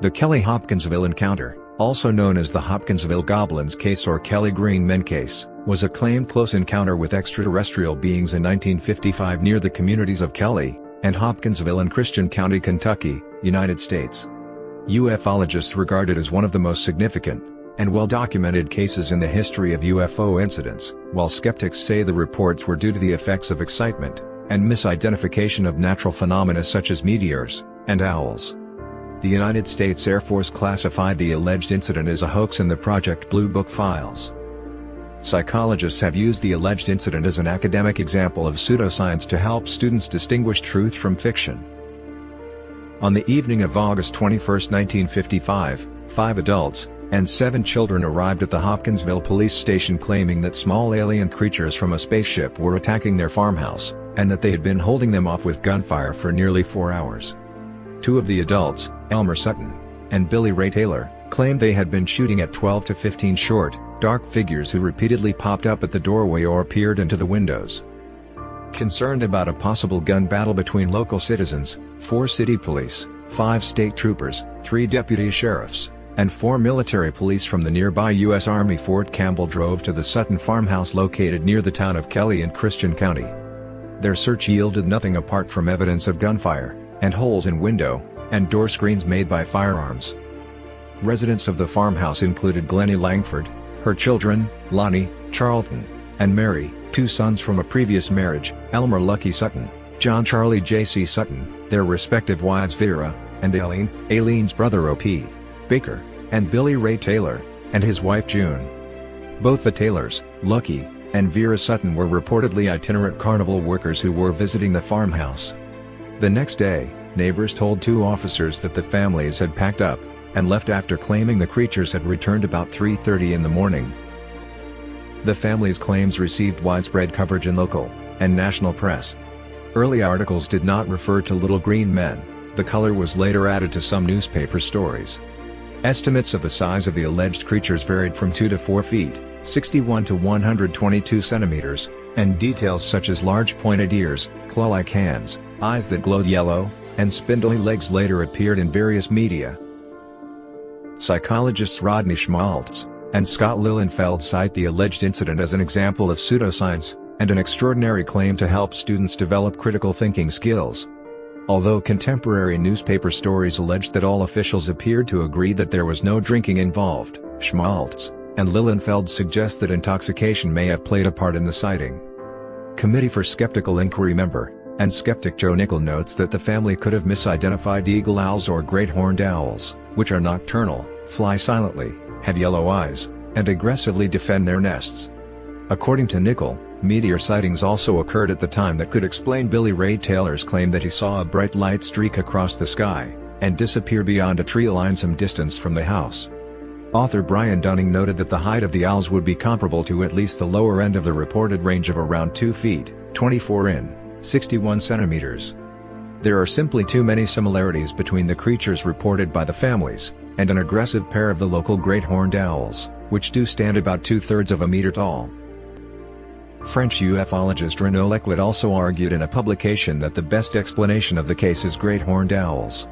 The Kelly-Hopkinsville encounter, also known as the Hopkinsville Goblins Case or Kelly Green Men Case, was a claimed close encounter with extraterrestrial beings in 1955 near the communities of Kelly and Hopkinsville in Christian County, Kentucky, United States. UFOlogists regard it as one of the most significant and well-documented cases in the history of UFO incidents, while skeptics say the reports were due to the effects of excitement and misidentification of natural phenomena such as meteors and owls. The United States Air Force classified the alleged incident as a hoax in the Project Blue Book files. Psychologists have used the alleged incident as an academic example of pseudoscience to help students distinguish truth from fiction. On the evening of August 21, 1955, 5 adults and 7 children arrived at the Hopkinsville police station claiming that small alien creatures from a spaceship were attacking their farmhouse, and that they had been holding them off with gunfire for nearly 4 hours. 2 of the adults, Elmer Sutton and Billy Ray Taylor, claimed they had been shooting at 12 to 15 short, dark figures who repeatedly popped up at the doorway or peered into the windows. Concerned about a possible gun battle between local citizens, 4 city police, 5 state troopers, 3 deputy sheriffs, and 4 military police from the nearby U.S. Army Fort Campbell drove to the Sutton farmhouse located near the town of Kelly in Christian County. Their search yielded nothing apart from evidence of gunfire and holes in window and door screens made by firearms. Residents of the farmhouse included Glennie Langford, her children, Lonnie, Charlton, and Mary, 2 sons from a previous marriage, Elmer Lucky Sutton, John Charlie J.C. Sutton, their respective wives Vera and Aileen, Aileen's brother O.P. Baker, and Billy Ray Taylor and his wife June. Both the Taylors, Lucky and Vera Sutton, were reportedly itinerant carnival workers who were visiting the farmhouse. The next day, neighbors told 2 officers that the families had packed up and left after claiming the creatures had returned about 3:30 in the morning. The family's claims received widespread coverage in local and national press. Early articles did not refer to little green men. The color was later added to some newspaper stories. Estimates of the size of the alleged creatures varied from 2 to 4 feet, 61 to 122 centimeters, and details such as large pointed ears, claw-like hands, eyes that glowed yellow, and spindly legs later appeared in various media. Psychologists Rodney Schmaltz and Scott Lilienfeld cite the alleged incident as an example of pseudoscience and an extraordinary claim to help students develop critical thinking skills. Although contemporary newspaper stories alleged that all officials appeared to agree that there was no drinking involved, Schmaltz and Lilienfeld suggest that intoxication may have played a part in the sighting. Committee for Skeptical Inquiry member and skeptic Joe Nickel notes that the family could have misidentified eagle owls or great horned owls, which are nocturnal, fly silently, have yellow eyes, and aggressively defend their nests. According to Nickel, meteor sightings also occurred at the time that could explain Billy Ray Taylor's claim that he saw a bright light streak across the sky and disappear beyond a tree line some distance from the house. Author Brian Dunning noted that the height of the owls would be comparable to at least the lower end of the reported range of around 2 feet, 24 in, 61 centimeters. There are simply too many similarities between the creatures reported by the families and an aggressive pair of the local great horned owls, which do stand about 2/3 of a meter tall. French ufologist Renaud Leclet also argued in a publication that the best explanation of the case is great horned owls.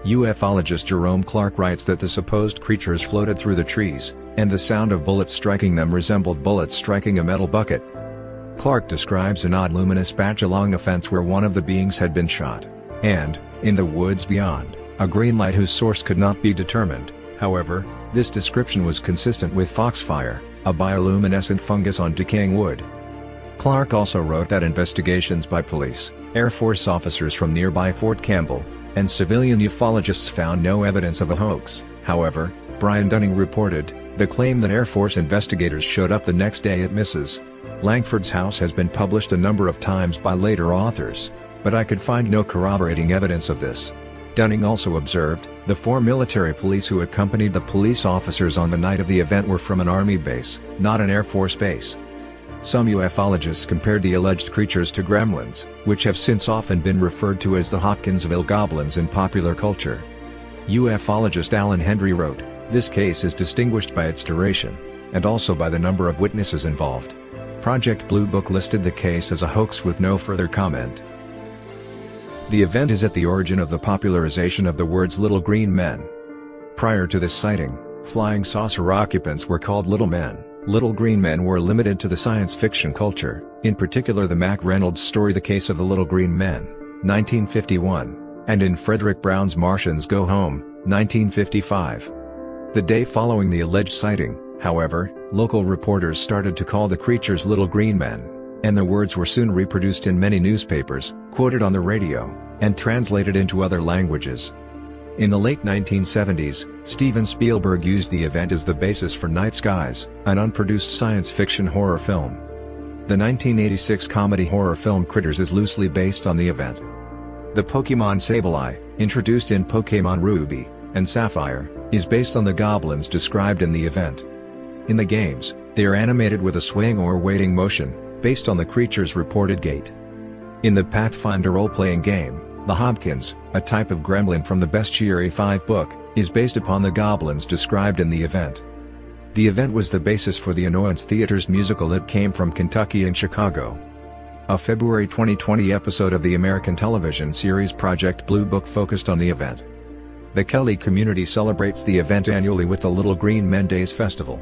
Ufologist Jerome Clark writes that the supposed creatures floated through the trees, and the sound of bullets striking them resembled bullets striking a metal bucket. Clark describes an odd luminous patch along a fence where one of the beings had been shot, and, in the woods beyond, a green light whose source could not be determined. However, this description was consistent with foxfire, a bioluminescent fungus on decaying wood. Clark also wrote that investigations by police, Air Force officers from nearby Fort Campbell, and civilian ufologists found no evidence of a hoax. However, Brian Dunning reported, the claim that Air Force investigators showed up the next day at Mrs. Langford's house has been published a number of times by later authors, but I could find no corroborating evidence of this. Dunning also observed, the 4 military police who accompanied the police officers on the night of the event were from an Army base, not an Air Force base. Some ufologists compared the alleged creatures to gremlins, which have since often been referred to as the Hopkinsville Goblins in popular culture. Ufologist Alan Hendry wrote, this case is distinguished by its duration, and also by the number of witnesses involved. Project Blue Book listed the case as a hoax with no further comment. The event is at the origin of the popularization of the words little green men. Prior to this sighting, flying saucer occupants were called little men. Little green men were limited to the science fiction culture, in particular the Mack Reynolds story The Case of the Little Green Men, 1951, and in Frederick Brown's Martians Go Home, 1955. The day following the alleged sighting, however, local reporters started to call the creatures little green men, and the words were soon reproduced in many newspapers, quoted on the radio, and translated into other languages. In the late 1970s, Steven Spielberg used the event as the basis for Night Skies, an unproduced science fiction horror film. The 1986 comedy horror film Critters is loosely based on the event. The Pokemon Sableye, introduced in Pokemon Ruby and Sapphire, is based on the goblins described in the event. In the games, they are animated with a swaying or waiting motion, based on the creature's reported gait. In the Pathfinder role-playing game, the Hopkins, a type of gremlin from the Bestiary 5 book, is based upon the goblins described in the event. The event was the basis for the Annoyance Theater's musical It Came from Kentucky and Chicago. A February 2020 episode of the American television series Project Blue Book focused on the event. The Kelly community celebrates the event annually with the Little Green Men Days Festival.